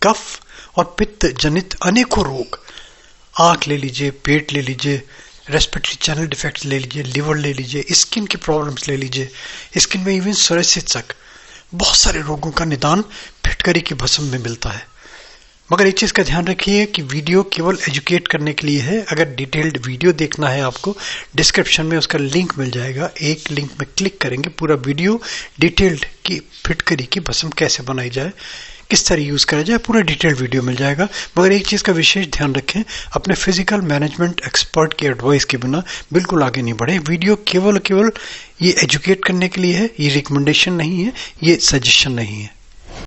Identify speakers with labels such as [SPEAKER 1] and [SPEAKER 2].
[SPEAKER 1] कफ और पित्त जनित अनेकों रोग, आंख ले लीजिए, पेट ले लीजिए, रेस्पिरेटरी चैनल डिफेक्ट्स ले लीजिए, लिवर ले लीजिए, स्किन की प्रॉब्लम्स ले लीजिए, स्किन में इवन सोरियासिस तक, बहुत सारे रोगों का निदान फिटकरी की भस्म में मिलता है। मगर एक चीज का ध्यान रखिए कि वीडियो केवल एजुकेट करने के लिए है। अगर डिटेल्ड वीडियो देखना है आपको, डिस्क्रिप्शन में उसका लिंक मिल जाएगा, एक लिंक में क्लिक करेंगे, पूरा वीडियो डिटेल्ड की फिटकरी की भस्म कैसे बनाई जाए, किस तरह यूज करा जाए, पूरा डिटेल्ड वीडियो मिल जाएगा। मगर एक चीज का विशेष ध्यान रखें, अपने फिजिकल मैनेजमेंट एक्सपर्ट की एडवाइस के बिना बिल्कुल आगे नहीं बढ़े। वीडियो केवल ये एजुकेट करने के लिए है, ये रिकमेंडेशन नहीं है, ये सजेशन नहीं है।